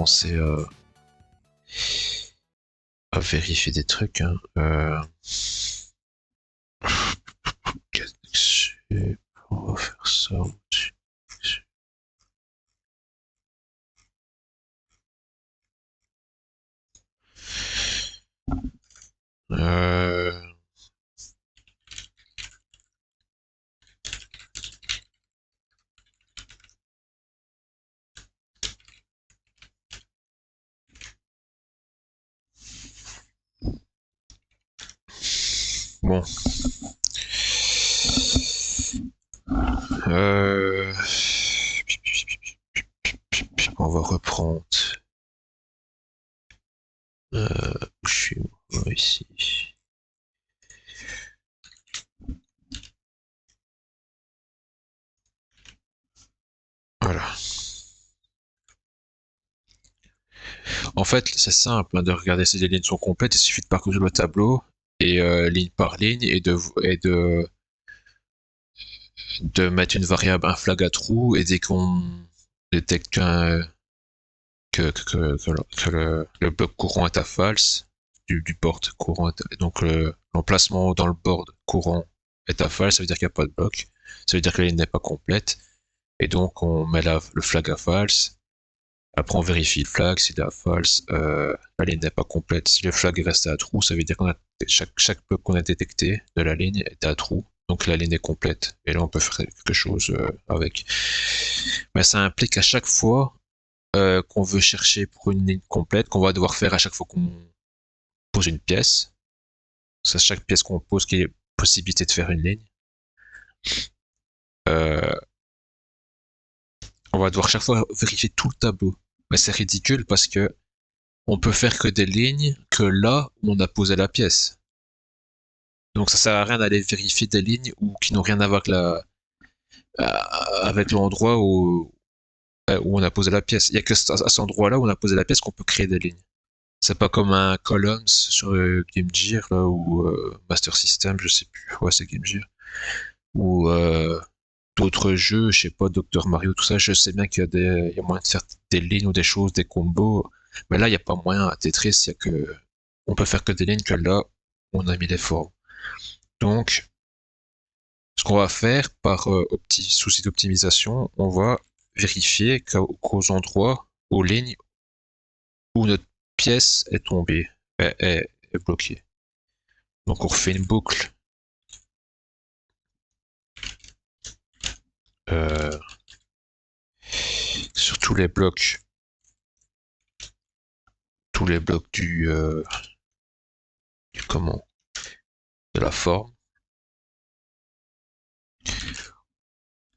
commencer à vérifier des trucs. Hein. On va faire ça. Bon. On va reprendre. Où je suis moi, ici. Voilà. En fait, c'est simple hein, de regarder si les lignes sont complètes. Il suffit de parcourir le tableau et ligne par ligne et de mettre une variable, un flag à trou, et dès qu'on détecte que le bloc courant est à false, du board courant, donc l'emplacement dans le board courant est à false, ça veut dire qu'il n'y a pas de bloc, ça veut dire que la ligne n'est pas complète, et donc on met le flag à false. Après, on vérifie le flag, s'il est à false, la ligne n'est pas complète. Si le flag est resté à trou, ça veut dire qu'on a chaque bloc qu'on a détecté de la ligne est à trou, donc la ligne est complète. Et là, on peut faire quelque chose avec. Mais ça implique à chaque fois qu'on veut chercher pour une ligne complète, qu'on va devoir faire à chaque fois qu'on pose une pièce. C'est chaque pièce qu'on pose qui est possibilité de faire une ligne. On va devoir chaque fois vérifier tout le tableau. Mais c'est ridicule parce que on peut faire que des lignes que là où on a posé la pièce. Donc ça sert à rien d'aller vérifier des lignes qui n'ont rien à voir avec l'endroit où on a posé la pièce. Il n'y a que à cet endroit-là où on a posé la pièce qu'on peut créer des lignes. C'est pas comme un columns sur Game Gear là, ou Master System, je sais plus. Ouais, c'est Game Gear. Ou d'autres jeux, je sais pas, Dr Mario, tout ça. Je sais bien qu'il y a moyen de faire des lignes ou des choses, des combos. Mais là, il n'y a pas moyen à Tetris. Il y a que, on peut faire que des lignes que là, on a mis les formes. Donc, ce qu'on va faire par souci d'optimisation, on va vérifier qu'aux endroits, aux lignes où notre pièce est tombée, est bloquée. Donc on refait une boucle sur tous les blocs du comment, de la forme.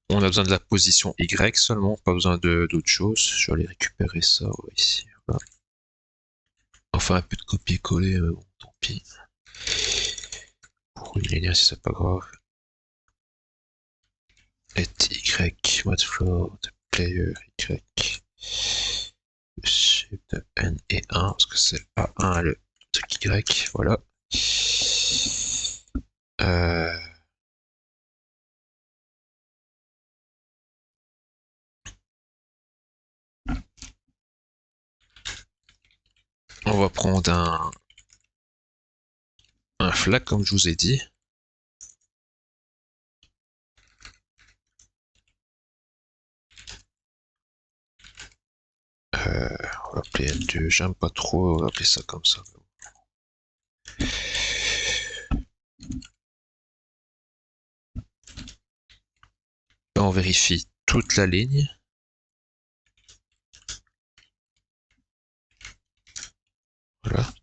On a besoin de la position Y seulement, pas besoin d'autre chose. Je vais aller récupérer ça ici. Voilà. Enfin un peu de copier-coller, bon, tant pis. Pour une ligne, si c'est pas grave. Et Y, mode floor, player, Y. Le shape de N et 1, parce que c'est A1 le truc Y, voilà. On va prendre un flag comme je vous ai dit. On va appeler N2, j'aime pas trop, on va appeler ça comme ça. Là, on vérifie toute la ligne. Voilà.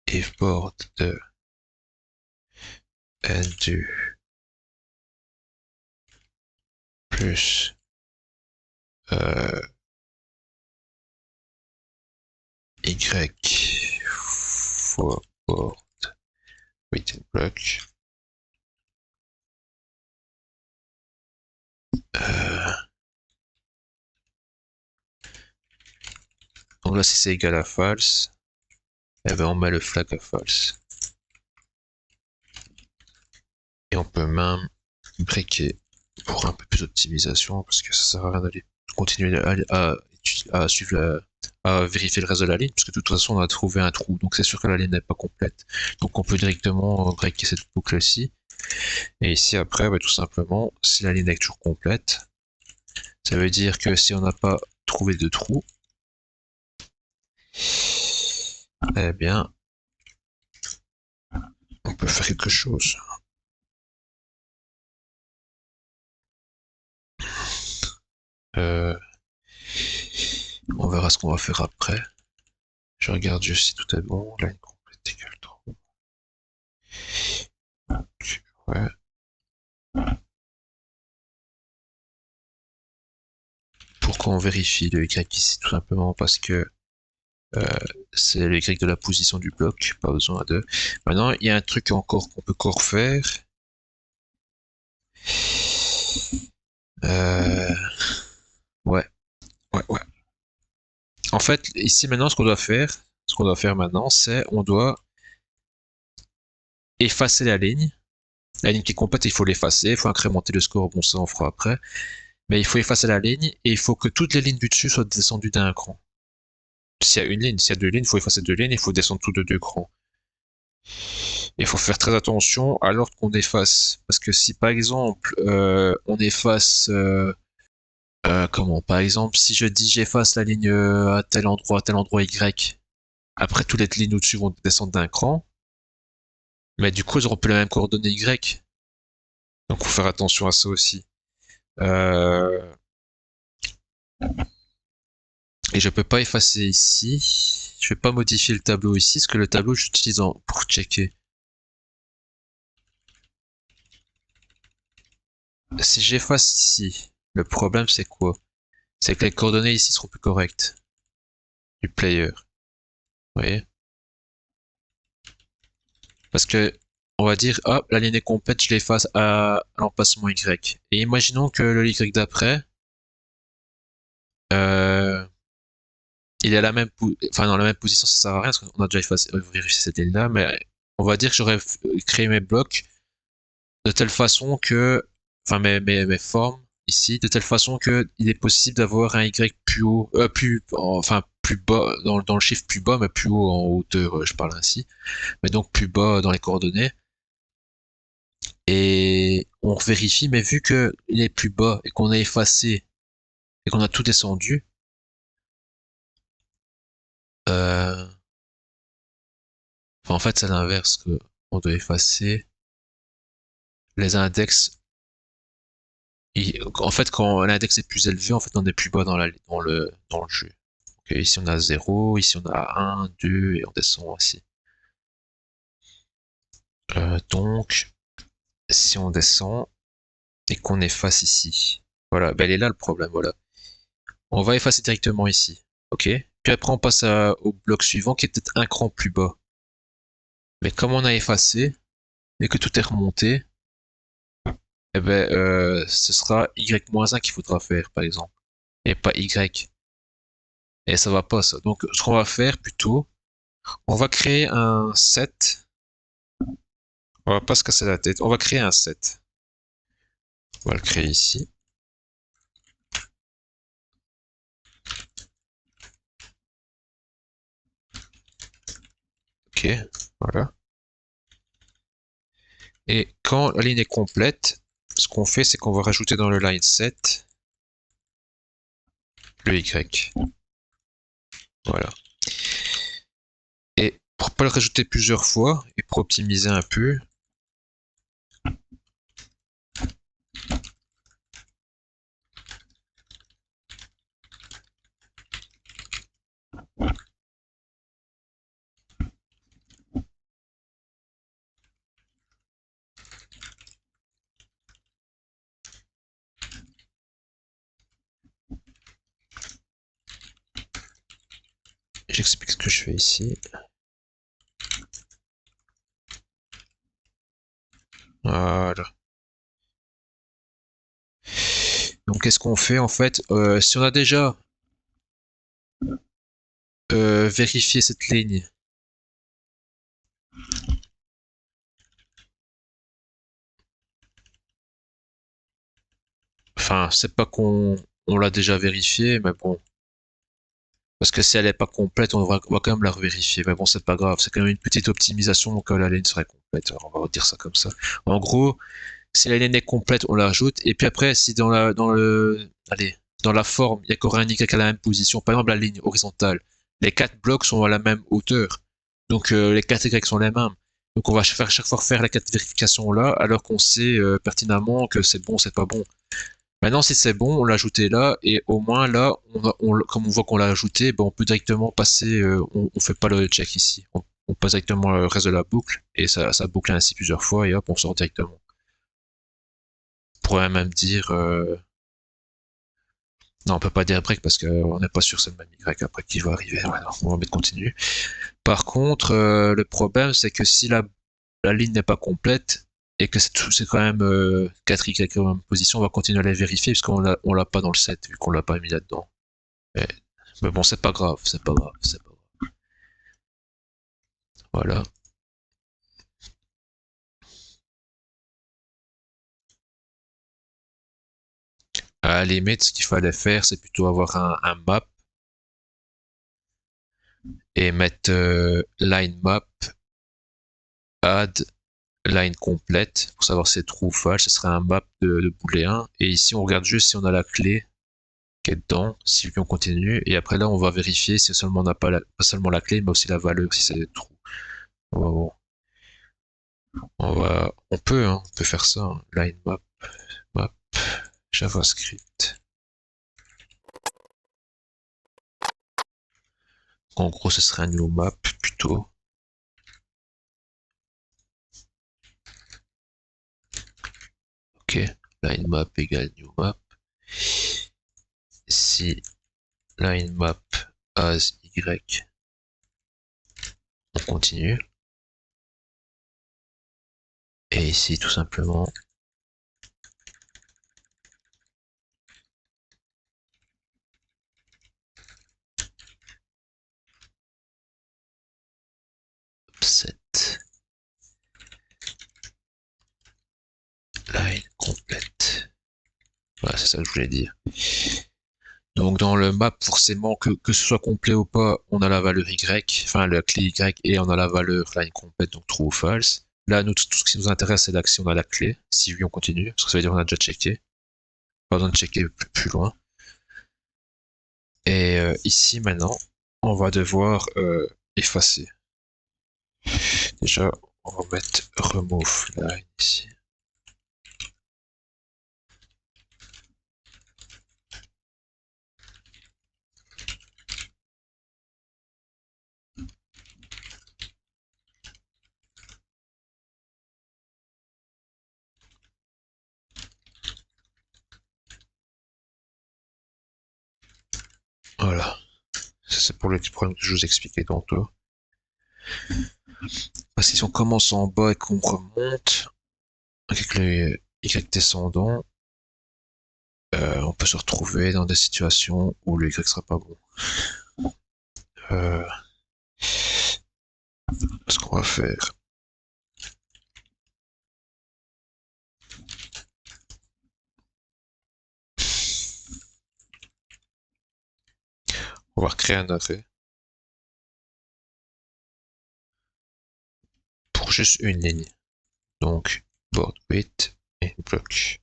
If-board de N2 plus Y fois board written block. Donc là, si c'est égal à false, eh ben on met le flag à false. Et on peut même breaker pour un peu plus d'optimisation, parce que ça sert à rien d'aller continuer à suivre à vérifier le reste de la ligne, puisque de toute façon on a trouvé un trou, donc c'est sûr que la ligne n'est pas complète. Donc on peut directement breaker cette boucle-ci. Et ici après, bah, tout simplement, si la ligne est toujours complète, ça veut dire que si on n'a pas trouvé de trou, eh bien, on peut faire quelque chose. On verra ce qu'on va faire après. Je regarde juste si tout est bon. Line complète égale trou. Ouais. Pourquoi on vérifie le Y ici? Tout simplement parce que c'est le Y de la position du bloc, pas besoin de... Maintenant, il y a un truc encore qu'on peut encore faire. Ouais, ouais. En fait, ici maintenant, ce qu'on doit faire maintenant, c'est on doit effacer la ligne. La ligne qui est complète, il faut l'effacer, il faut incrémenter le score, bon ça on fera après. Mais il faut effacer la ligne et il faut que toutes les lignes du dessus soient descendues d'un cran. S'il y a une ligne, s'il y a deux lignes, il faut effacer deux lignes, il faut descendre tout de deux crans. Il faut faire très attention à l'ordre qu'on efface. Parce que si par exemple on efface comment par exemple si je dis j'efface la ligne à tel endroit Y, après toutes les lignes au-dessus vont descendre d'un cran, mais du coup elles auront plus la même coordonnée Y. Donc faut faire attention à ça aussi. Et je peux pas effacer ici. Je vais pas modifier le tableau ici, parce que le tableau j'utilise pour checker. Si j'efface ici, le problème c'est quoi? C'est que les coordonnées ici seront plus correctes du player. Vous voyez? Parce que on va dire, hop, la ligne est complète, je l'efface à l'emplacement Y. Et imaginons que le Y d'après, il est à la même, enfin dans la même position, ça sert à rien parce qu'on a déjà effacé, vérifié cette ligne-là, mais on va dire que j'aurais créé mes blocs de telle façon que, enfin mes formes ici, de telle façon que il est possible d'avoir un Y plus haut, enfin plus bas dans le chiffre plus bas, mais plus haut en hauteur, je parle ainsi, mais donc plus bas dans les coordonnées. Et on vérifie, mais vu que il est plus bas et qu'on a effacé et qu'on a tout descendu, enfin, en fait c'est l'inverse que on doit effacer les index. En fait, quand l'index est plus élevé, en fait, on est plus bas dans le jeu. Donc, ici, on a 0, ici, on a 1, 2, et on descend aussi. Donc, si on descend, et qu'on efface ici, voilà, ben, elle est là le problème, voilà. On va effacer directement ici, ok? Puis après, on passe au bloc suivant, qui est peut-être un cran plus bas. Mais comme on a effacé, et que tout est remonté, eh ben, ce sera Y-1 qu'il faudra faire, par exemple, et pas Y. Et ça va pas, ça. Donc, ce qu'on va faire, plutôt, on va créer un set. On va pas se casser la tête. On va créer un set. On va le créer ici. Ok, voilà. Et quand la ligne est complète, ce qu'on fait, c'est qu'on va rajouter dans le line set le Y. Voilà. Et pour pas le rajouter plusieurs fois, et pour optimiser un peu, j'explique ce que je fais ici. Voilà. Donc qu'est-ce qu'on fait en fait? Si on a déjà vérifié cette ligne, Enfin, c'est pas qu'on l'a déjà vérifié, mais bon. Parce que si elle est pas complète, on va quand même la revérifier. Mais bon, c'est pas grave. C'est quand même une petite optimisation que la ligne serait complète. Alors, on va dire ça comme ça. En gros, si la ligne est complète, on l'ajoute. Et puis après, si dans la forme, il y a qu'aurait un Y à la même position, par exemple la ligne horizontale, les 4 blocs sont à la même hauteur. Donc les 4 Y sont les mêmes. Donc on va chaque fois faire les 4 vérifications là, alors qu'on sait pertinemment que c'est bon, c'est pas bon. Maintenant, si c'est bon, on l'a ajouté là, et au moins là, comme on voit qu'on l'a ajouté, ben, on peut directement passer, on fait pas le check ici. On passe directement le reste de la boucle, et ça boucle ainsi plusieurs fois, et hop, on sort directement. On pourrait même dire, non, on peut pas dire break parce qu'on n'est pas sûr c'est le même Y après qui va arriver. Alors, on va mettre continue. Par contre, le problème, c'est que si la ligne n'est pas complète, et que c'est quand même 4 Y en même position, on va continuer à les vérifier, puisqu'on l'a pas dans le set, vu qu'on l'a pas mis là-dedans. Mais bon, c'est pas grave, c'est pas grave, c'est pas grave. Voilà. À la limite, ce qu'il fallait faire, c'est plutôt avoir un map et mettre line map add line complète pour savoir si c'est true ou false. Ce serait un map de booléen. Et ici, on regarde juste si on a la clé qui est dedans, si on continue. Et après là, on va vérifier si seulement on n'a pas, pas seulement la clé, mais aussi la valeur, si c'est true. On on peut faire ça. Hein. Line map, JavaScript. En gros, ce serait un new map plutôt. Ok, line map égale new map. Si line map as y, on continue. Et ici, tout simplement, set line complète. Voilà, c'est ça que je voulais dire. Donc dans le map, forcément, que ce soit complet ou pas, on a la valeur Y, enfin la clé Y, et on a la valeur line complète, donc true ou false. Là, nous, tout ce qui nous intéresse, c'est là si on a la clé. Si oui, on continue, parce que ça veut dire qu'on a déjà checké. Pas besoin de checker plus loin. Et ici, maintenant, on va devoir effacer. Déjà, on va mettre remove line ici. Voilà. Ça, c'est pour le petit problème que je vous expliquais tantôt. Parce que si on commence en bas et qu'on remonte, avec les Y descendants, on peut se retrouver dans des situations où le Y sera pas bon. Ce qu'on va faire, on va recréer un arrêt pour juste une ligne. Donc, board width et bloc.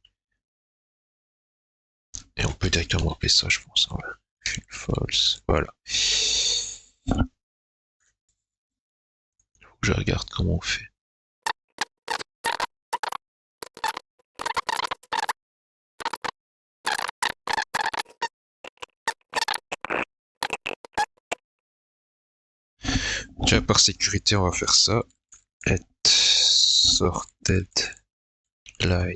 Et on peut directement appeler ça, je pense. Voilà. False. Voilà. Faut que je regarde comment on fait. Déjà par sécurité, on va faire ça. Et sorted line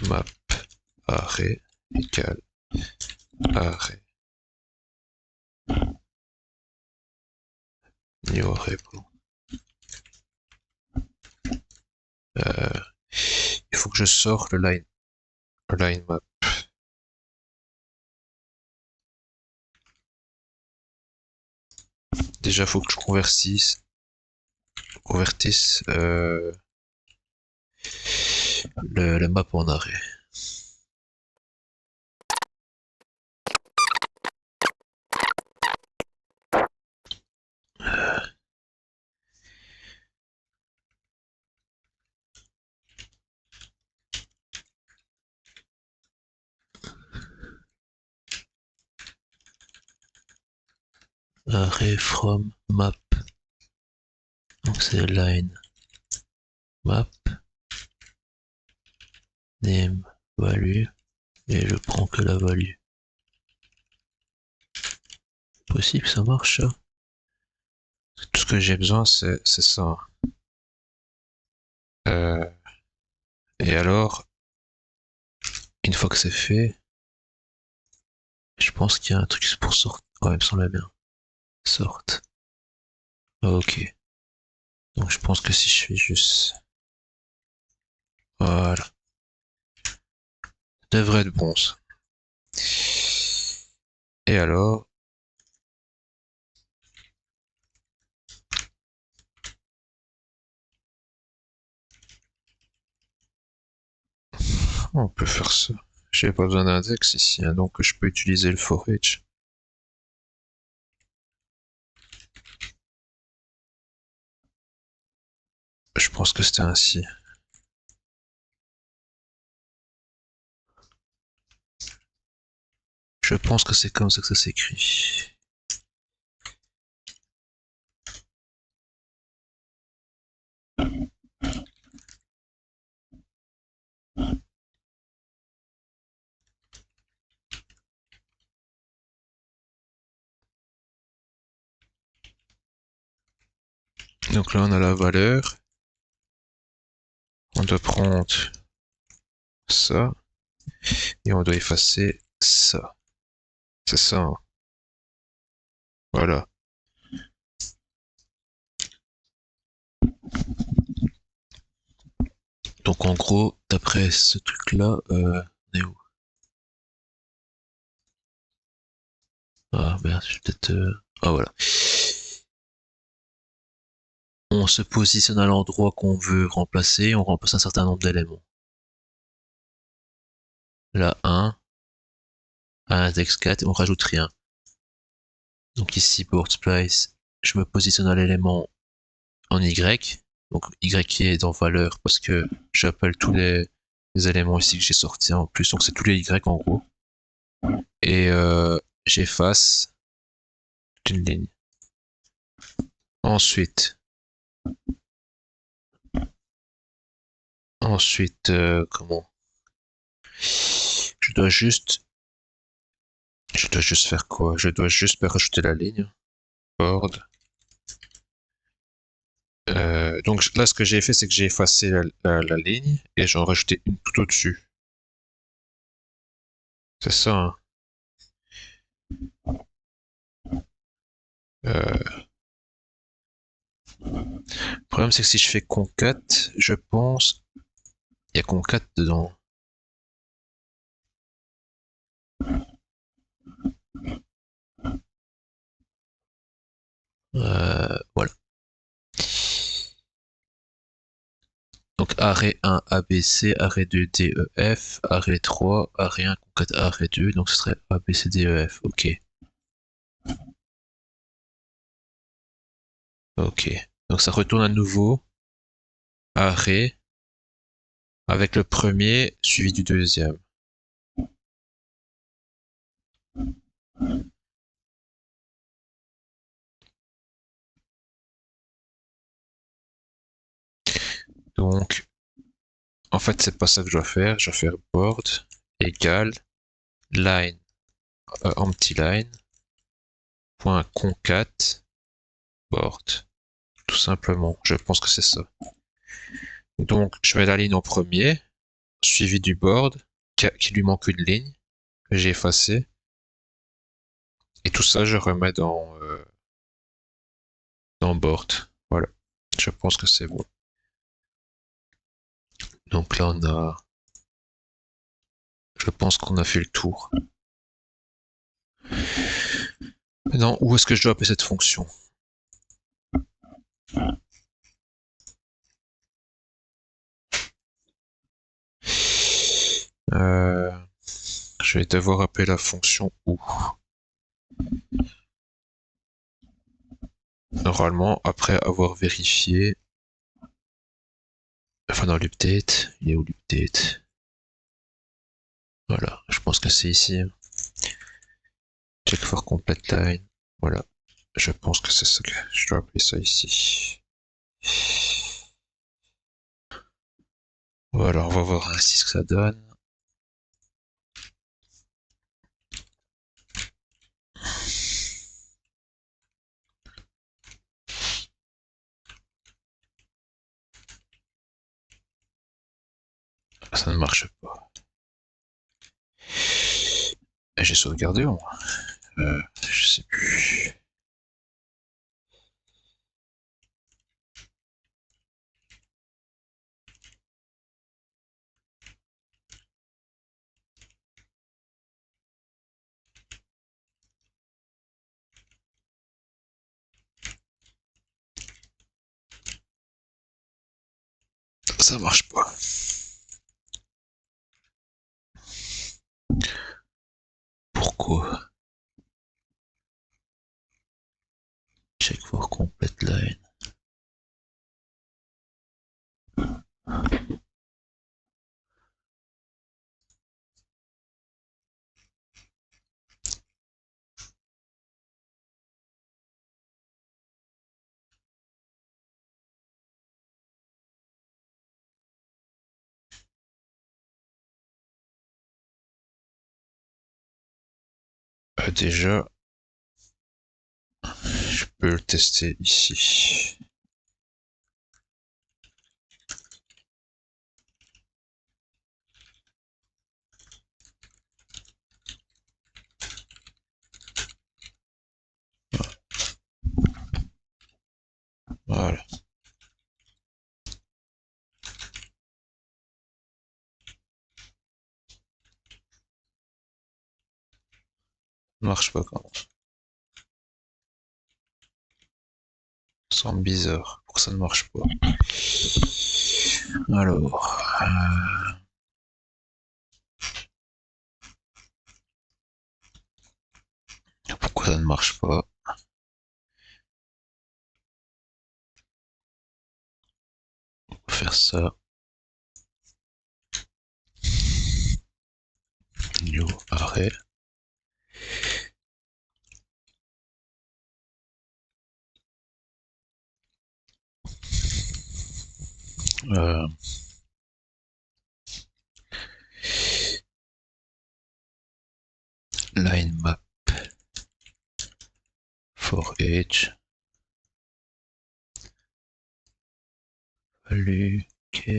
map array égale array new array. Il faut que je sorte le line map. Déjà, il faut que je convertisse le map en arrêt. array from map. Donc c'est line map name value et je prends que la value. Possible, ça marche ça. Tout ce que j'ai besoin c'est ça. Et alors, une fois que c'est fait, je pense qu'il y a un truc pour sortir. Ouais, il me semble bien. Sorte. Ok. Donc je pense que si je fais juste... Voilà. Ça devrait être bon ça. Et alors... On peut faire ça. J'ai pas besoin d'index ici, hein, donc je peux utiliser le forage. Je pense que c'était ainsi. Je pense que c'est comme ça que ça s'écrit. Donc là on a la valeur. On doit prendre ça. Et on doit effacer ça. C'est ça. Hein. Voilà. Donc en gros, d'après ce truc-là, on est où? Ah merde, je vais peut-être... Ah voilà. On se positionne à l'endroit qu'on veut remplacer, on remplace un certain nombre d'éléments. Là, 1, à index 4, et on rajoute rien. Donc ici, board splice, je me positionne à l'élément en Y. Donc Y qui est dans valeur parce que j'appelle tous les éléments ici que j'ai sortis en plus. Donc c'est tous les Y en gros. Et j'efface une ligne. Ensuite, comment? Je dois juste faire quoi? Je dois juste rajouter la ligne. Board. Donc là, ce que j'ai fait, c'est que j'ai effacé la ligne et j'en rajouté une tout au-dessus. C'est ça. Hein. Le problème, c'est que si je fais concat, je pense, il y a concat dedans. Voilà. Donc arrêt 1 ABC, arrêt 2 DEF, arrêt 3, arrêt 1 concat arrêt 2, donc ce serait ABC DEF. Ok. Ok. Donc ça retourne à nouveau. Arrêt avec le premier suivi du deuxième. Donc, en fait, c'est pas ça que je dois faire. Je dois faire board égale line, empty line, point concat board. Tout simplement. Je pense que c'est ça. Donc, je mets la ligne en premier, suivi du board, qui lui manque une ligne, que j'ai effacée. Et tout ça, je remets dans board. Voilà. Je pense que c'est bon. Donc là, on a... Je pense qu'on a fait le tour. Maintenant, où est-ce que je dois appeler cette fonction? Je vais devoir appeler la fonction où. Normalement, après avoir vérifié... Enfin, dans l'update, il est où l'update? Voilà, je pense que c'est ici. Check for complete line. Voilà. Je pense que c'est ça que je dois appeler ça ici. Voilà, on va voir ainsi ce que ça donne. Ça ne marche pas. J'ai sauvegardé au moins. Je sais plus. Ça marche pas. Pourquoi? Check for complete line. Déjà, je peux le tester ici. Voilà. Ça marche pas quand même. Ça semble bizarre. Pourquoi ça ne marche pas? Alors. Pourquoi ça ne marche pas? On va faire ça. New arrêt. Euh, line map for age. Value. Ok.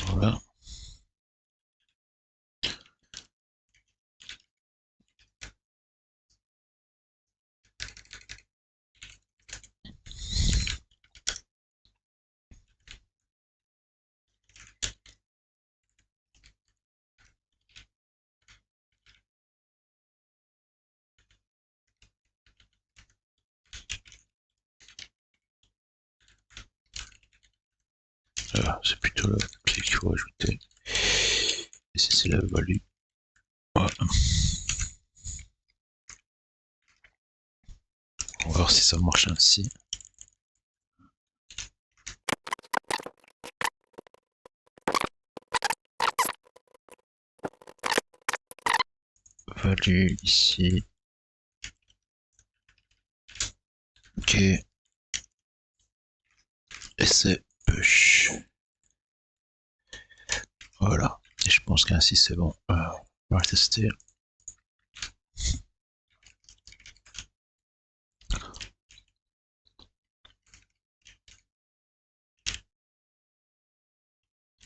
Voilà. C'est plutôt la clé qu'il faut ajouter. Et c'est la value. Ouais. On va voir si ça marche ainsi. Value ici. Ok. Et c'est push. Voilà. Et je pense qu'ainsi c'est bon. On va tester.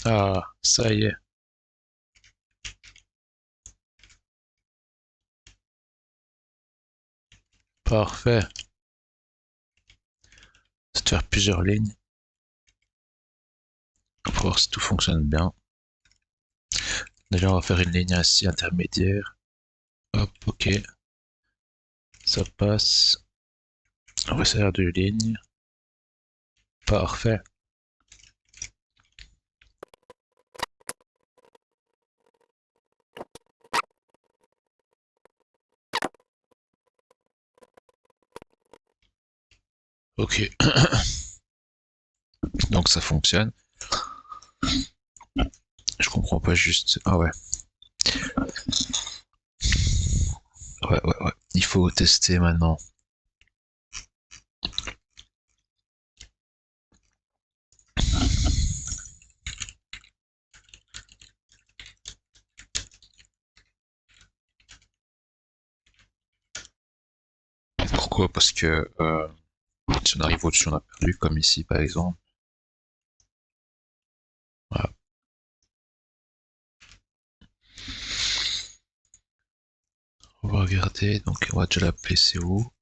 Ah, ça y est. Parfait. C'est de faire plusieurs lignes. Pour voir si tout fonctionne bien. Déjà, on va faire une ligne ainsi intermédiaire. Hop, ok. Ça passe. Resserre de ligne. Parfait. Ok. Donc ça fonctionne. Je comprends pas juste. Ah ouais. Ouais. Il faut tester maintenant. Pourquoi? Parce que si on arrive au-dessus, on a perdu, comme ici par exemple. Voilà. On va regarder, donc on va déjà la PCO.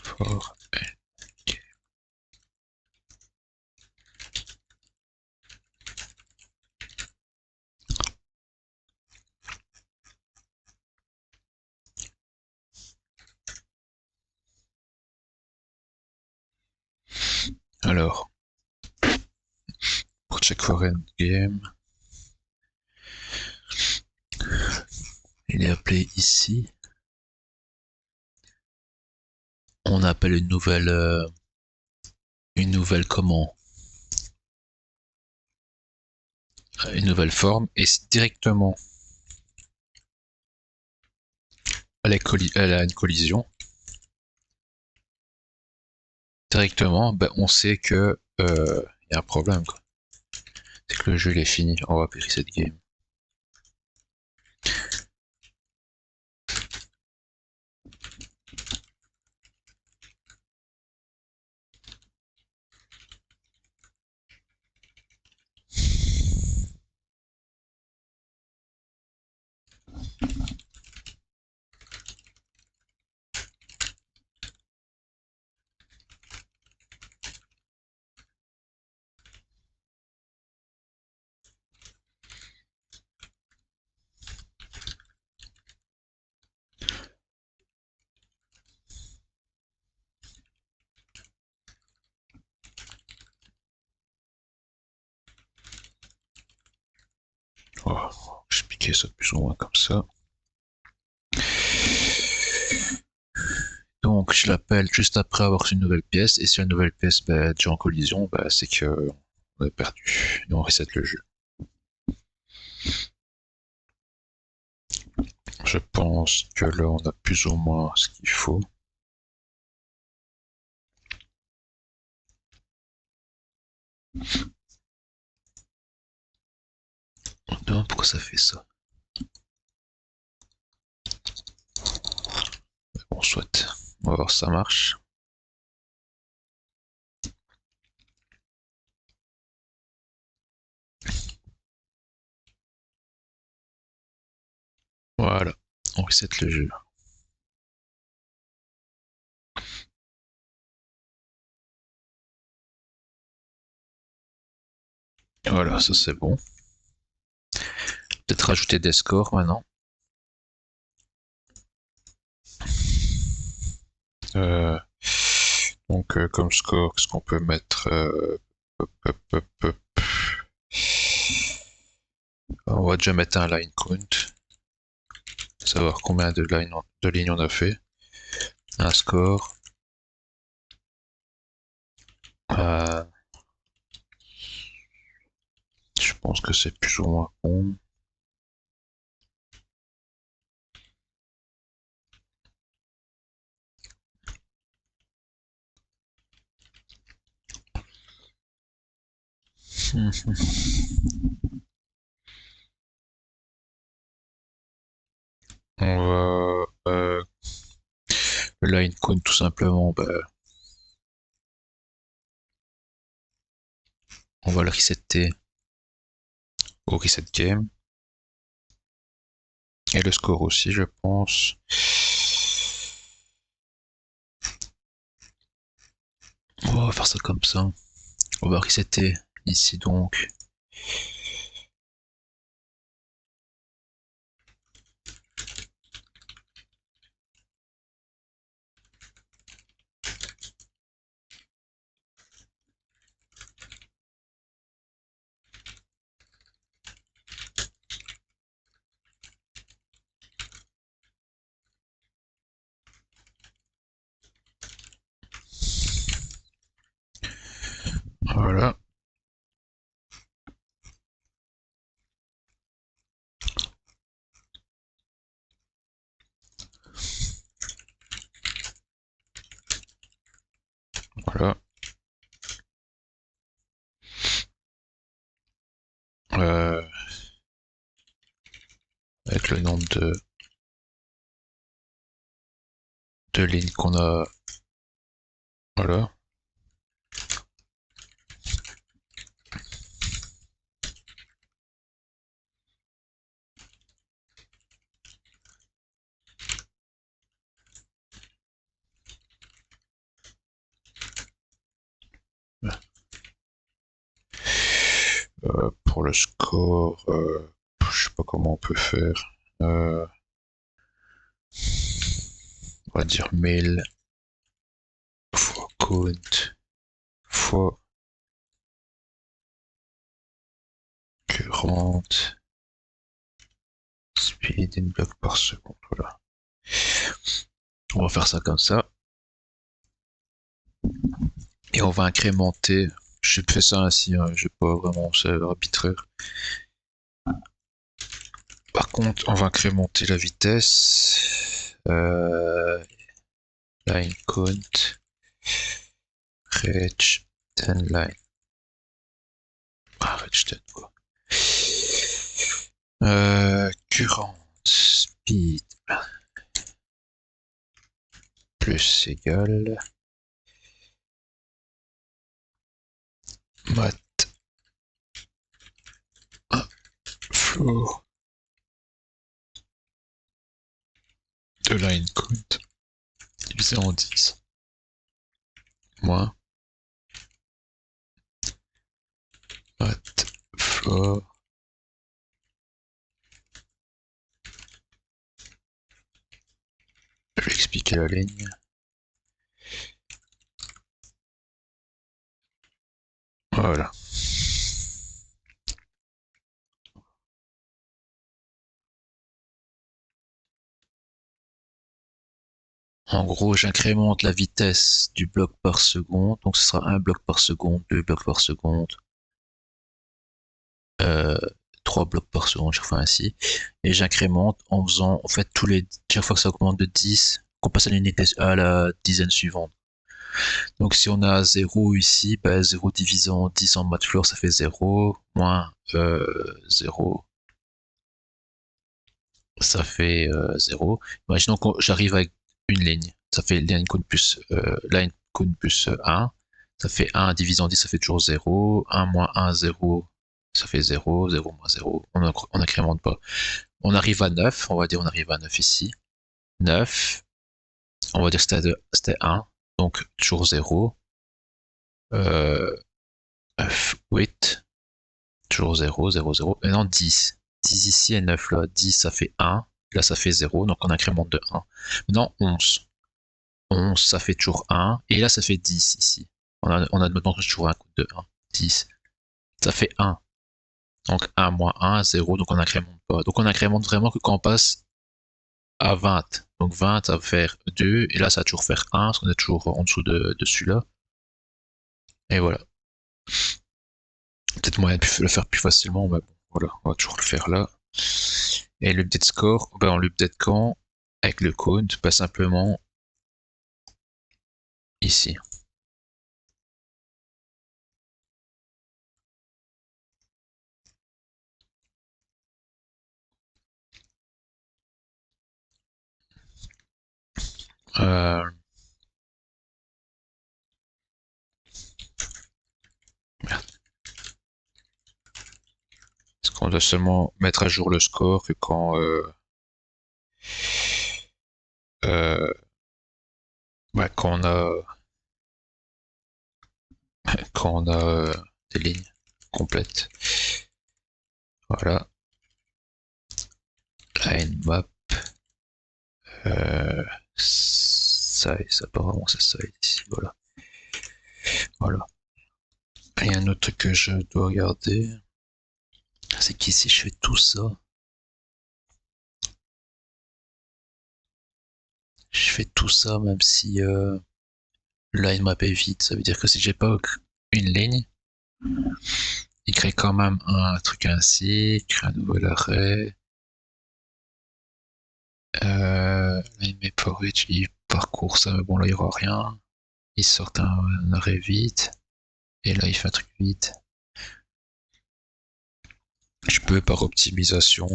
Fort. Alors, pour check for endgame, il est appelé ici. On appelle une nouvelle comment? Une nouvelle forme et directement elle a une collision. Directement, ben, on sait que y a un problème. C'est que le jeu il est fini. On va périr cette game. Oh, je piquais ça plus ou moins comme ça. Donc je l'appelle juste après avoir reçu une nouvelle pièce, et si la nouvelle pièce est déjà en collision, bah, c'est que on a perdu, et on reset le jeu. Je pense que là on a plus ou moins ce qu'il faut. Non, pourquoi ça fait ça? Bon, soit. On va voir si ça marche. Voilà, on reset le jeu. Voilà, ça c'est bon. Peut-être rajouter des scores maintenant. Euh, donc comme score, qu'est-ce qu'on peut mettre hop, hop, hop, hop. On va déjà mettre un line count. Savoir combien de lignes on a fait. Un score. Euh, je pense que c'est plus ou moins bon. On va le line count tout simplement. Bah, on va le resetter au reset game. Et le score aussi, je pense. On va faire ça comme ça. On va resetter ici donc. Voilà. Voilà. Avec le nombre de lignes qu'on a. Voilà. Pour le score, je sais pas comment on peut faire. On va dire 1000 fois count fois current speed in block par seconde. Voilà. On va faire ça comme ça. Et on va incrémenter. J'ai fait ça ainsi, hein, j'ai pas vraiment, c'est arbitraire. Par contre, on va incrémenter la vitesse. Line count. Reach 10 line. Ah, reach 10 quoi. Current speed plus égal mat flow de line count divisé en 10 moins mat flow je vais expliquer la ligne. Voilà. En gros, j'incrémente la vitesse du bloc par seconde, donc ce sera 1 bloc par seconde, 2 blocs par seconde, 3 blocs par seconde, chaque fois ainsi. Et j'incrémente en faisant, en fait, chaque fois que ça augmente de 10, qu'on passe à la dizaine suivante. Donc si on a 0 ici, 0 divisé en 10 en mat floor, ça fait 0, moins 0, ça fait 0. Imaginons que j'arrive avec une ligne, ça fait line count plus 1, ça fait 1 divisé en 10, ça fait toujours 0, 1 moins 1, 0, ça fait 0, 0 moins 0, on n'incrémente pas. On arrive à 9, on va dire on arrive à 9 ici, 9, on va dire que c'était 1, donc toujours 0, 8, toujours 0, 0, 0. Maintenant 10. 10 ici et 9 là. 10 ça fait 1. Là ça fait 0, donc on incrémente de 1. Maintenant 11. 11 ça fait toujours 1. Et là ça fait 10 ici. On a maintenant toujours un coup de 1. 10. Ça fait 1. Donc 1 moins 1, 0, donc on incrémente pas. Donc on incrémente vraiment que quand on passe à 20. Donc 20 ça va faire 2. Et là ça va toujours faire 1, parce qu'on est toujours en dessous de celui-là. Et voilà. Peut-être moyen de le faire plus facilement, mais bon, voilà, on va toujours le faire là. Et l'update score, on l'update quand? Avec le code, pas simplement ici. Merde. Parce qu'on doit seulement mettre à jour le score que quand quand on a quand on a des lignes complètes. Voilà. Line map. Size, apparemment c'est size ici, voilà. Voilà. Il y a un autre truc que je dois regarder. C'est qu'ici je fais tout ça. Je fais tout ça même si line map est vide. Ça veut dire que si j'ai pas une ligne, il crée quand même un truc ainsi, il crée un nouvel arrêt. Line map for which il parcourt ça, mais bon là il y aura rien. Il sort un arrêt vide. Et là il fait un truc vide. Je peux par optimisation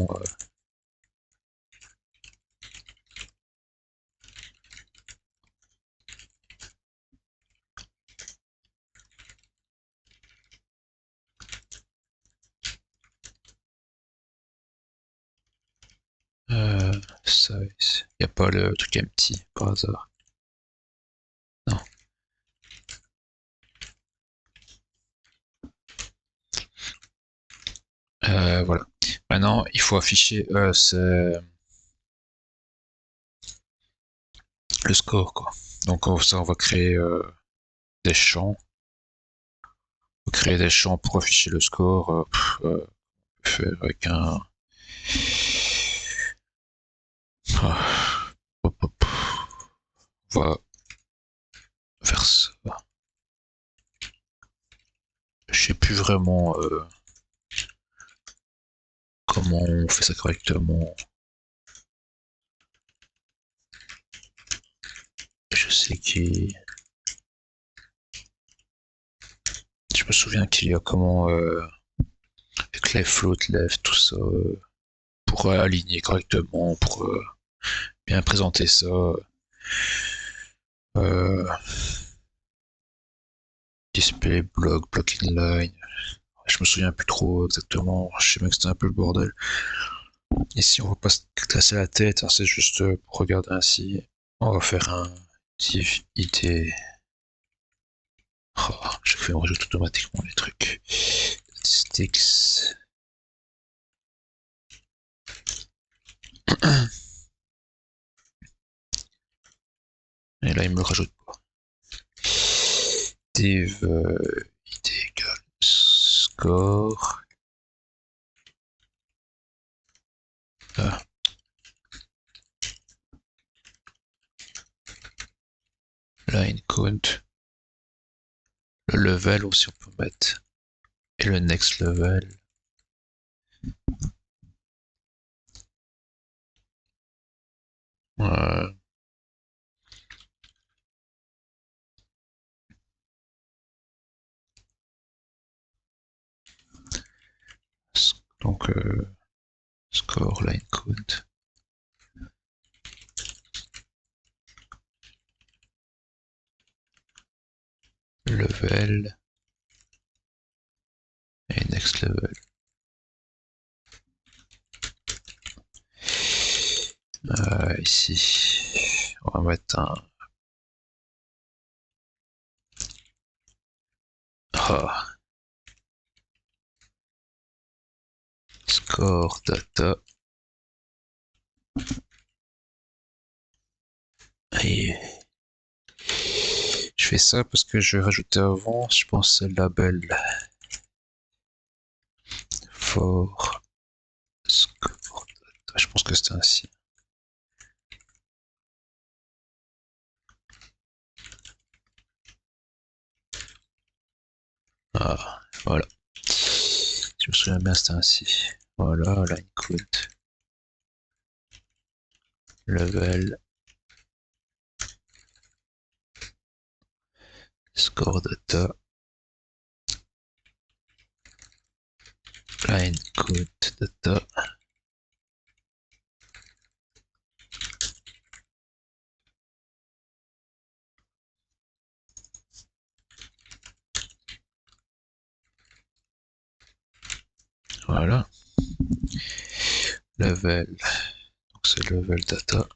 size. Il n'y a pas le truc empty par hasard. Non. Voilà. Maintenant, il faut afficher le score, quoi. Donc ça, on va créer des champs. On va créer des champs pour afficher le score. Faire avec un... Hop, hop. On va faire ça. Je sais plus vraiment comment on fait ça correctement. Je sais qu'il... Je me souviens qu'il y a comment avec les float left, tout ça, pour aligner correctement, pour bien présenter ça. Display block, block inline. Je me souviens plus trop exactement. Je sais bien que c'était un peu le bordel. Ici, on va pas se casser la tête, hein, c'est juste pour regarder ainsi. On va faire un div id. Oh, chaque fois, on rajoute automatiquement les trucs. Statistics. Et là, il me le rajoute pas. Div id égale score. Ah. Line count. Le level aussi, on peut mettre. Et le next level. Donc, score, line count. Level. Et next level. Ici, on va mettre un... Ah. Score data. Et je fais ça parce que je vais rajouter avant, je pense, le label for score data. Je pense que c'était ainsi. Ah, voilà. Je me souviens bien, c'était ainsi. Voilà, line count. Level. Score data. Line count data. Voilà. Level. Donc c'est level data.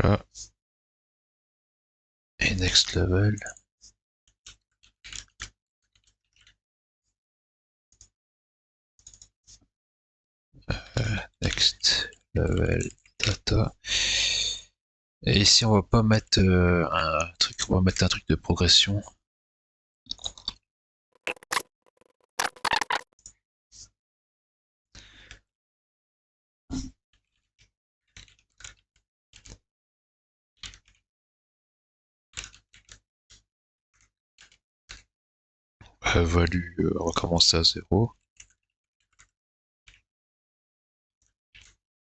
Voilà. Et next level. Next level data. Et ici, on va pas mettre un truc, on va mettre un truc de progression. Value, on va commencer à 0.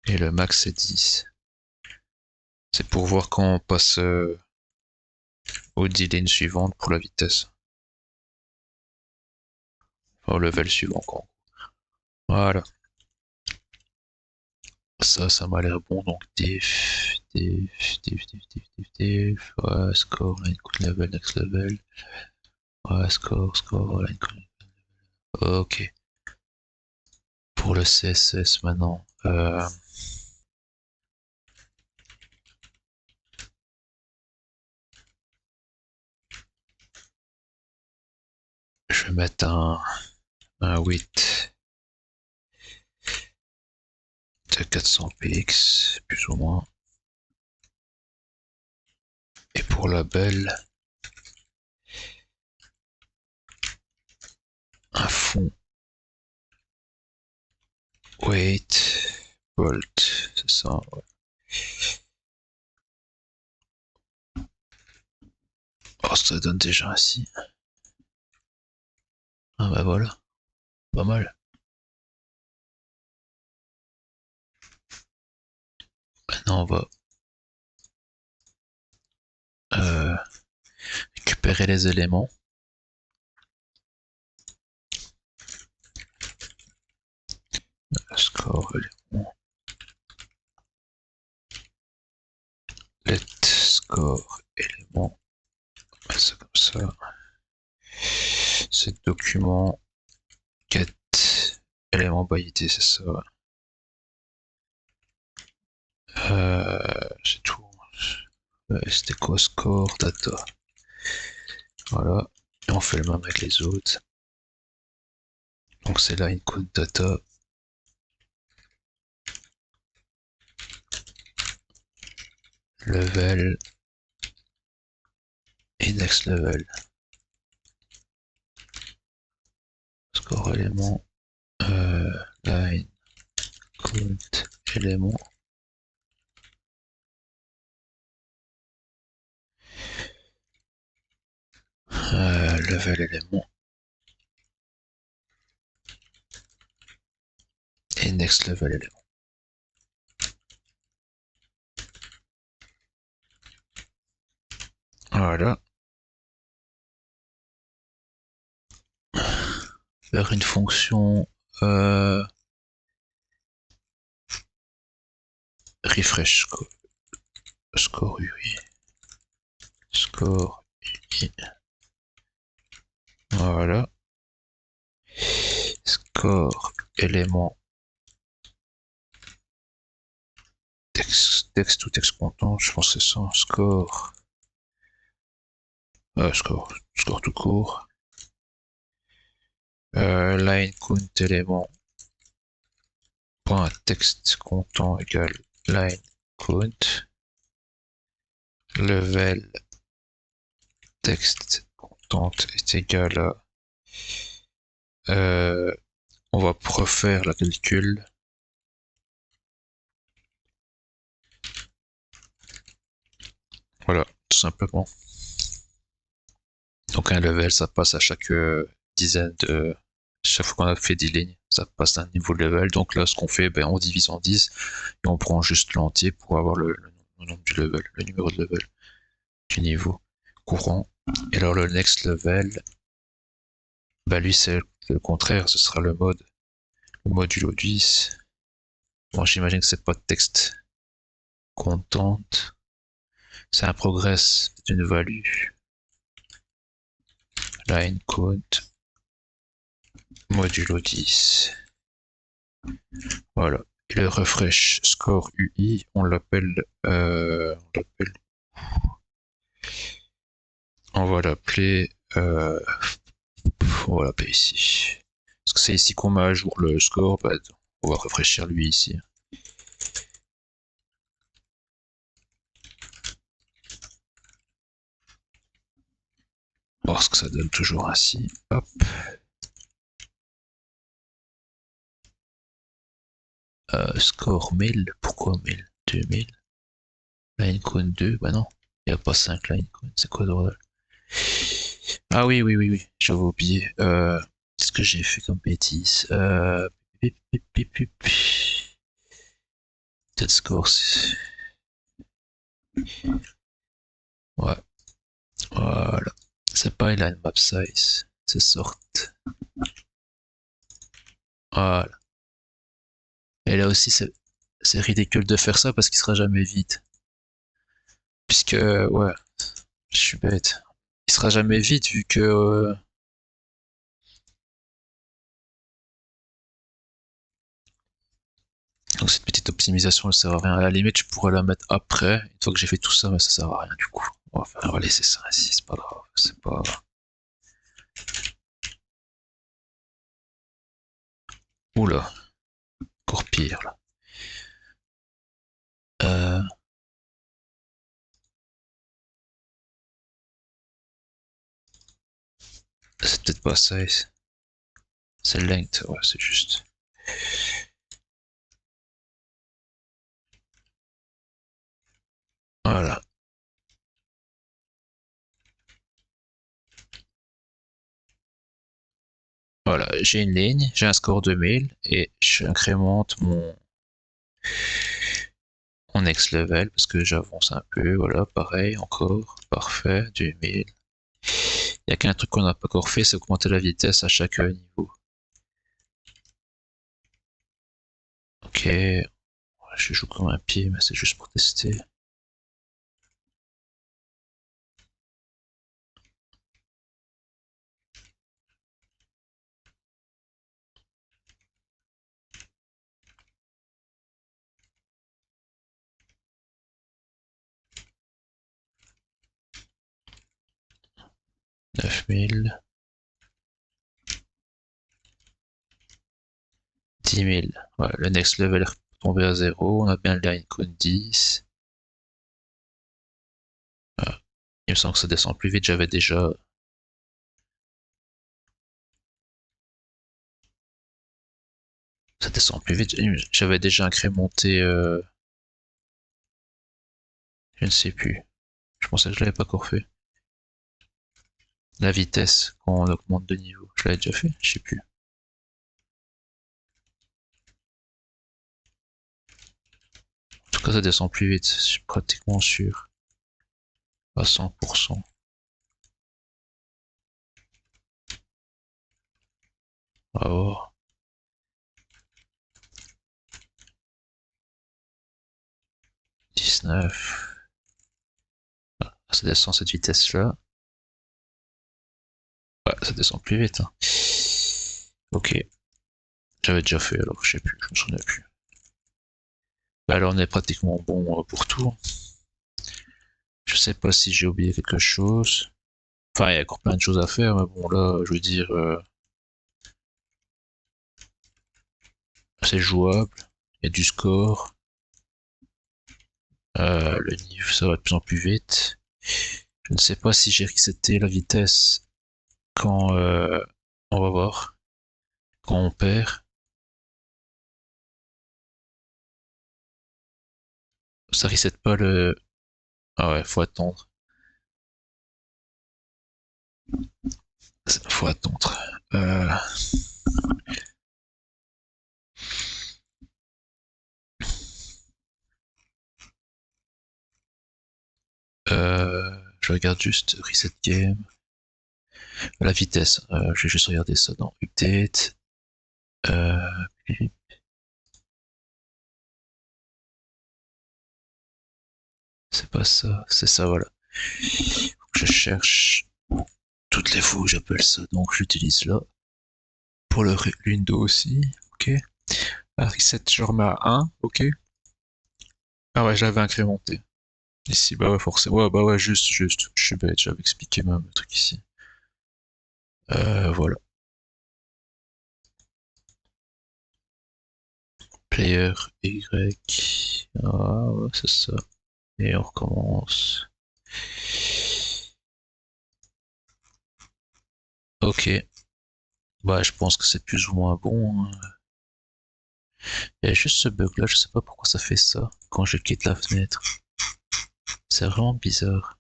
Et le max c'est 10. C'est pour voir quand on passe aux 10 lignes suivantes pour la vitesse. Enfin, au level suivant, quoi. Voilà. Ça m'a l'air bon, donc diff, ouais, score, line code level, next level. Ouais, score, line code. Ok. Pour le CSS maintenant. Je vais mettre un width de 400 px, plus ou moins. Et pour la belle, un fond weight bolt, c'est ça. Ouais. Oh, ça donne déjà ainsi. Ah bah voilà, pas mal. Maintenant on va euh, récupérer les éléments. Score élément. Let score élément. Mettre ça comme ça. C'est document get élément by id, c'est ça. C'est tout. C'était quoi score data. Voilà. Et on fait le même avec les autres. Donc c'est line code data. Level et next level. Score élément. Line code élément. Level élément. Et next level élément. Voilà. Faire une fonction refresh score. Score UI. Score UI. Voilà. Score élément. Texte ou texte content, je pense que c'est ça. Score. Score tout court. Line count élément. Point texte content égale line count. Level texte content est égal à on va refaire la calcul. Voilà, tout simplement. Donc un level, ça passe à chaque dizaine de... Chaque fois qu'on a fait 10 lignes, ça passe d'un niveau de level. Donc là, ce qu'on fait, on divise en 10 et on prend juste l'entier pour avoir le nombre du level, le numéro de level du niveau courant. Et alors le next level, lui c'est le contraire, ce sera le modulo 10. Bon, j'imagine que c'est pas de texte content. C'est un progress d'une value. Line count modulo 10. Voilà. le refresh score UI, on l'appelle, on va l'appeler, on va l'appeler ici. Parce que c'est ici qu'on met à jour le score, bah, on va rafraîchir lui ici. Voir ce que ça donne toujours ainsi. Hop. Score 1000, pourquoi 1000 2000 Line cone 2, bah non, il n'y a pas 5 line cone, c'est quoi drôle. Ah oui, oui, oui, oui, j'avais oublié. Qu'est-ce que j'ai fait comme bêtise Peut-être score. Ouais, voilà. C'est pas line map size, c'est sort. Voilà. Et là aussi, c'est ridicule de faire ça parce qu'il sera jamais vide. Puisque, ouais, je suis bête. Il sera jamais vide vu que. Donc cette petite optimisation, elle sert à rien. À la limite, je pourrais la mettre après, une fois que j'ai fait tout ça, mais ça sert à rien du coup. On va laisser ça ainsi, c'est pas grave. C'est pas. Oula, encore pire là. Euh... C'est peut-être pas ça. C'est length, ouais, c'est juste. Voilà. Voilà, j'ai une ligne, j'ai un score de 1000 et j'incrémente mon next level parce que j'avance un peu. Voilà, pareil, encore, parfait, 2000. Il n'y a qu'un truc qu'on n'a pas encore fait, c'est augmenter la vitesse à chaque niveau. Ok, je joue comme un pied, mais c'est juste pour tester. Neuf mille, 10 000. Ouais, le next level est tombé à 0. On a bien le line code 10. Ah, il me semble que ça descend plus vite. J'avais déjà. Ça descend plus vite. J'avais déjà incrémenté. Je ne sais plus. Je pensais que je l'avais pas encore fait. La vitesse quand on augmente de niveau. Je l'avais déjà fait. Je sais plus. En tout cas, ça descend plus vite. Je suis pratiquement sûr. À 100%. On va voir. 19. Ah, ça descend cette vitesse-là. Ouais, ça descend plus vite. Hein. Ok. J'avais déjà fait alors, je sais plus, je me souviens plus. Bah alors on est pratiquement bon pour tout. Je sais pas si j'ai oublié quelque chose. Enfin, il y a encore plein de choses à faire, mais bon là, je veux dire, c'est jouable. Il y a du score. Le niveau, ça va de plus en plus vite. Je ne sais pas si j'ai reseté la vitesse quand on va voir. Quand on perd. Ça reset pas le. Ah ouais, faut attendre. Faut attendre. Euh... Je regarde juste reset game. La vitesse, je vais juste regarder ça dans update. Euh... C'est pas ça, c'est ça, voilà. Je cherche toutes les fois où j'appelle ça, donc j'utilise là. Pour le window aussi, ok. Ah, reset, je remets à 1, ok. Ah ouais, je l'avais incrémenté. Ici, bah ouais, forcément. Ouais, bah ouais, juste. Je suis bête, j'avais expliqué même le truc ici. Voilà. Player Y. Ah ouais, c'est ça. Et on recommence. Ok. Bah, je pense que c'est plus ou moins bon, hein. Il y a juste ce bug là, je sais pas pourquoi ça fait ça quand je quitte la fenêtre. C'est vraiment bizarre.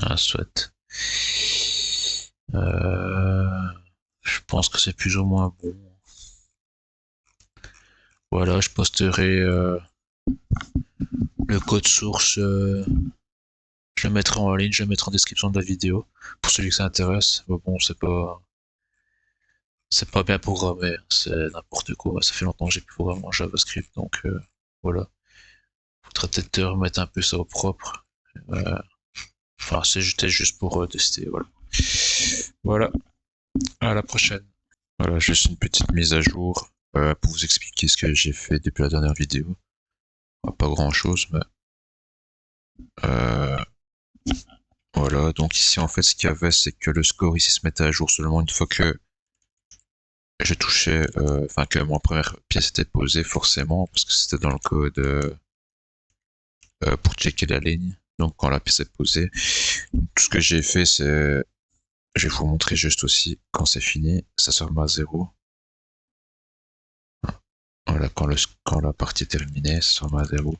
Ah, soit. Je pense que c'est plus ou moins bon. Voilà, je posterai le code source. Je le mettrai en ligne, je le mettrai en description de la vidéo pour celui que ça intéresse. Mais bon, c'est pas bien programmé, c'est n'importe quoi. Ça fait longtemps que j'ai plus programmé en JavaScript, donc voilà. Faudrait peut-être remettre un peu ça au propre. Euh, Enfin, c'était juste pour tester, voilà. Voilà, à la prochaine. Voilà, juste une petite mise à jour pour vous expliquer ce que j'ai fait depuis la dernière vidéo. Pas grand chose, mais euh, voilà. Donc ici, en fait, ce qu'il y avait, c'est que le score ici se mettait à jour seulement une fois que je touchais, enfin que mon première pièce était posée forcément, parce que c'était dans le code pour checker la ligne. Donc quand la pièce est posée, tout ce que j'ai fait, c'est, je vais vous montrer juste aussi quand c'est fini, ça se remet à 0. Voilà, quand la partie est terminée, ça se remet à 0.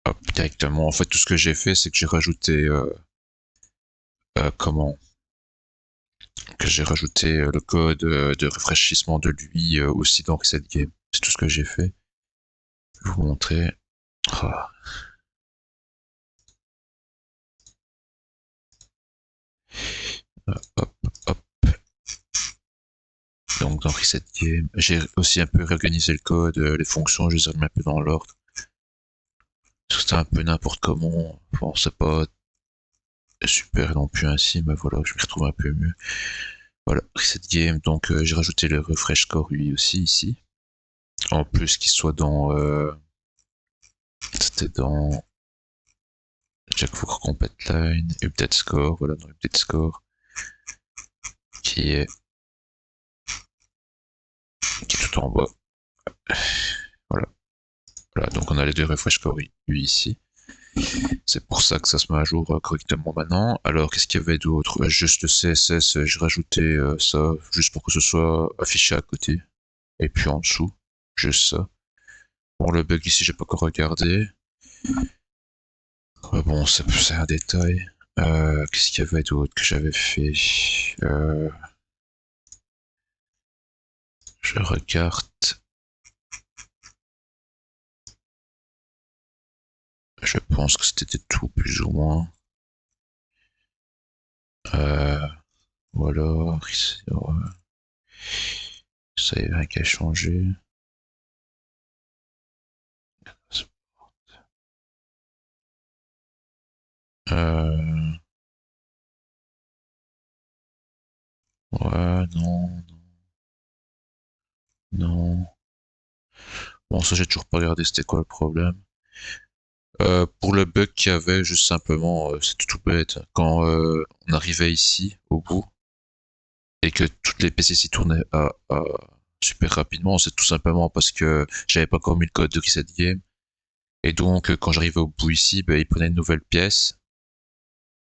Hop, directement. En fait, tout ce que j'ai fait, c'est que j'ai rajouté comment que j'ai rajouté le code de rafraîchissement de lui aussi dans Reset Game. C'est tout ce que j'ai fait. Je vais vous montrer. Ah. Hop, hop. Donc dans Reset Game, j'ai aussi un peu réorganisé le code, les fonctions, je les ai remis un peu dans l'ordre. C'était un peu n'importe comment. Bon, c'est pas super non plus ainsi, mais voilà, je m'y retrouve un peu mieux. Voilà, Reset Game, donc j'ai rajouté le refresh score lui aussi ici. En plus qu'il soit dans c'était dans Jack for Complete Line, Update Score, voilà, dans Update Score, qui est, qui est tout en bas. Voilà. Voilà, donc on a les deux refresh score lui ici. C'est pour ça que ça se met à jour correctement maintenant. Alors, qu'est-ce qu'il y avait d'autre? Juste le CSS, j'ai rajouté ça, juste pour que ce soit affiché à côté. Et puis en dessous, juste ça. Bon, le bug ici, j'ai pas encore regardé. Bon, c'est un détail. Qu'est-ce qu'il y avait d'autre que j'avais fait? Je regarde. Je pense que c'était tout, plus ou moins. Voilà. Ça y est, rien qu'à changer. Euh, ouais, non, non. Bon, ça, j'ai toujours pas regardé c'était quoi le problème. Pour le bug qu'il y avait, juste simplement, c'était tout bête. Quand on arrivait ici, au bout, et que toutes les PC s'y tournaient super rapidement, c'est tout simplement parce que j'avais pas encore mis le code de Reset Game. Et donc, quand j'arrivais au bout ici, ben, il prenait une nouvelle pièce.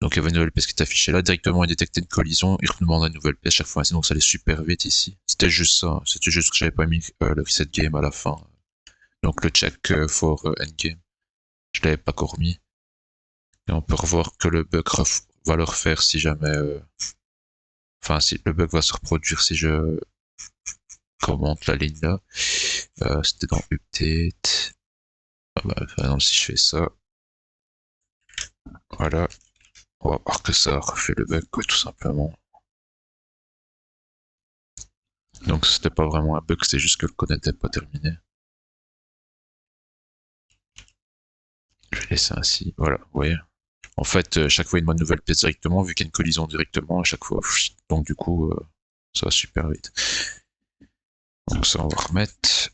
Donc, il y avait une nouvelle pièce qui était affichée là. Directement, il détectait une collision. Il redemandait une nouvelle pièce chaque fois. Donc, ça allait super vite ici. C'était juste ça. C'était juste que j'avais pas mis le Reset Game à la fin. Donc, le check for endgame. Je l'avais pas encore mis. Et on peut revoir que le bug va le refaire si jamais... Enfin, si le bug va se reproduire si je commente la ligne là. C'était dans Update. Ah bah, par exemple, si je fais ça, voilà, on va voir que ça refait le bug, quoi, tout simplement. Donc c'était pas vraiment un bug, c'était juste que le code n'était pas terminé. Je vais laisser ainsi, voilà, vous voyez. En fait, chaque fois, il demande une nouvelle pièce directement, vu qu'il y a une collision directement à chaque fois. Donc du coup, ça va super vite. Donc ça, on va remettre.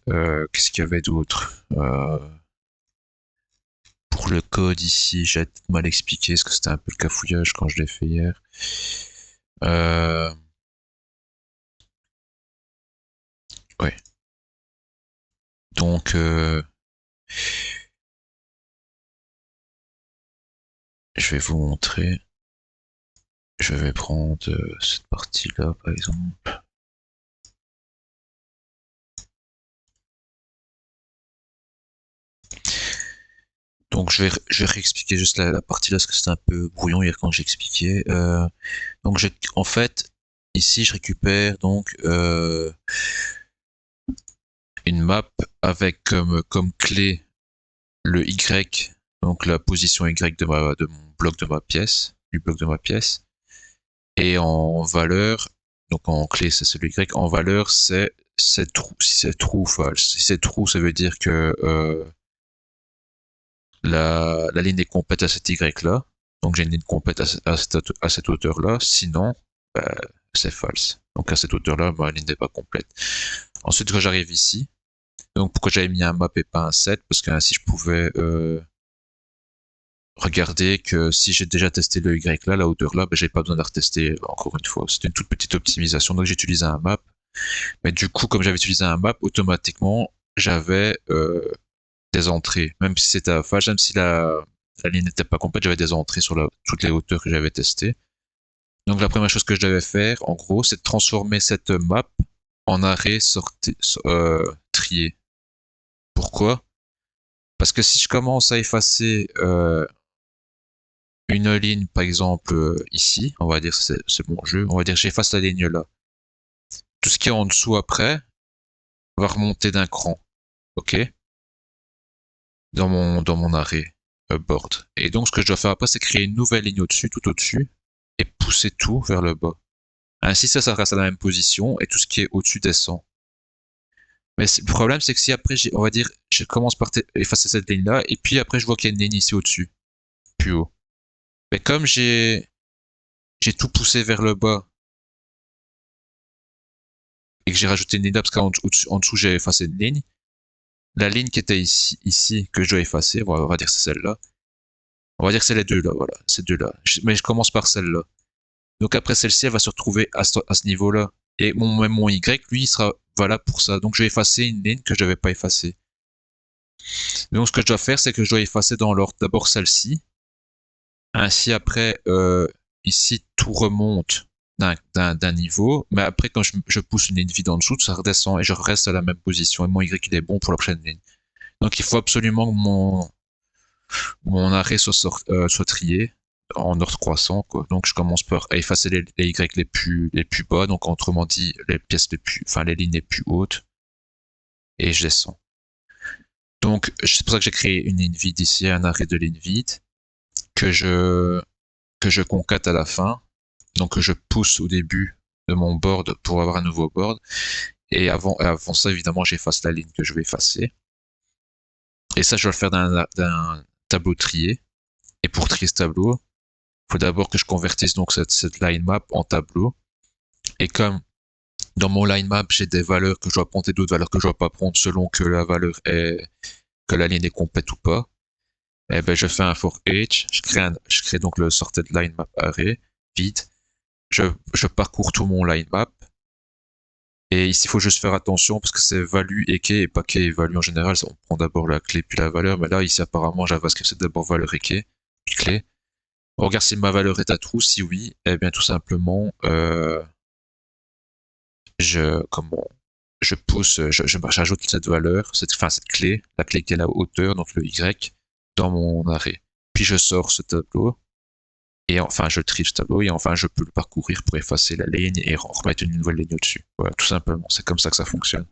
Qu'est-ce qu'il y avait d'autre Pour le code ici, j'ai mal expliqué, parce que c'était un peu le cafouillage quand je l'ai fait hier. Ouais. Donc, je vais vous montrer. Je vais prendre cette partie-là, par exemple. Donc, je vais réexpliquer juste la partie-là, parce que c'était un peu brouillon hier quand j'ai expliqué. Donc, en fait, ici, je récupère donc une map avec comme clé le Y, donc la position Y de mon bloc de ma pièce, du bloc de ma pièce. Et en valeur, donc en clé c'est le Y, en valeur c'est true. Si c'est true ou false. Si c'est true, ça veut dire que la ligne est complète à cet Y là. Donc j'ai une ligne complète à cette hauteur là. Sinon, c'est false. Donc à cette hauteur là, ma ligne n'est pas complète. Ensuite, quand j'arrive ici, donc pourquoi j'avais mis un map et pas un set, parce qu'ainsi je pouvais regarder que si j'ai déjà testé le Y là, la hauteur là, j'ai pas besoin de la retester encore une fois. C'était une toute petite optimisation, donc j'ai utilisé un map. Mais du coup, comme j'avais utilisé un map, automatiquement, j'avais des entrées. Même si c'était à phase, même si la ligne n'était pas complète, j'avais des entrées sur toutes les hauteurs que j'avais testées. Donc la première chose que je devais faire, en gros, c'est de transformer cette map en arrêt trié. Pourquoi? Parce que si je commence à effacer une ligne, par exemple ici, on va dire c'est mon jeu, on va dire j'efface la ligne là. Tout ce qui est en dessous après va remonter d'un cran, ok, dans mon arrêt board. Et donc ce que je dois faire après, c'est créer une nouvelle ligne au-dessus, tout au-dessus, et pousser tout vers le bas. Ainsi ça reste à la même position et tout ce qui est au-dessus descend. Mais le problème, c'est que si après, on va dire, je commence par effacer cette ligne-là, et puis après je vois qu'il y a une ligne ici au-dessus, plus haut. Mais comme j'ai tout poussé vers le bas et que j'ai rajouté une ligne là parce qu'en dessous j'ai effacé une ligne, la ligne qui était ici que je dois effacer, on va dire c'est celle-là. On va dire que c'est les deux là, voilà, ces deux là. Mais je commence par celle-là. Donc après celle-ci, elle va se retrouver à ce niveau-là. Et même mon Y, lui, il sera valable pour ça. Donc je vais effacer une ligne que je n'avais pas effacée. Donc ce que je dois faire, c'est que je dois effacer dans l'ordre d'abord celle-ci. Ainsi après, ici, tout remonte d'un niveau, mais après quand je pousse une ligne vide en dessous, ça redescend et je reste à la même position et mon Y il est bon pour la prochaine ligne. Donc il faut absolument que mon arrêt soit trié en ordre croissant, quoi. Donc je commence par effacer les Y les plus bas, donc autrement dit les pièces les lignes les plus hautes, et je descends. Donc c'est pour ça que j'ai créé une ligne vide ici, un arrêt de ligne vide que je concate à la fin. Donc je pousse au début de mon board pour avoir un nouveau board. Et avant ça, évidemment, j'efface la ligne que je vais effacer. Et ça, je vais le faire d'un tableau trié. Et pour trier ce tableau, il faut d'abord que je convertisse donc cette line map en tableau. Et comme dans mon line map, j'ai des valeurs que je dois prendre et d'autres valeurs que je dois pas prendre selon que la valeur que la ligne est complète ou pas, et ben je fais un for each, je crée donc le sorted line map array vide. Je parcours tout mon line map. Et ici, il faut juste faire attention parce que c'est value et key et pas key et value en général. On prend d'abord la clé puis la valeur. Mais là, ici, apparemment, JavaScript, c'est d'abord valeur et key, puis clé. On regarde si ma valeur est à true. Si oui, eh bien, tout simplement, je pousse, j'ajoute cette valeur, cette clé, la clé qui est la hauteur, donc le Y, dans mon arrêt. Puis je sors ce tableau. Et enfin, je trie ce tableau et enfin, je peux le parcourir pour effacer la ligne et remettre une nouvelle ligne au-dessus. Voilà, tout simplement. C'est comme ça que ça fonctionne.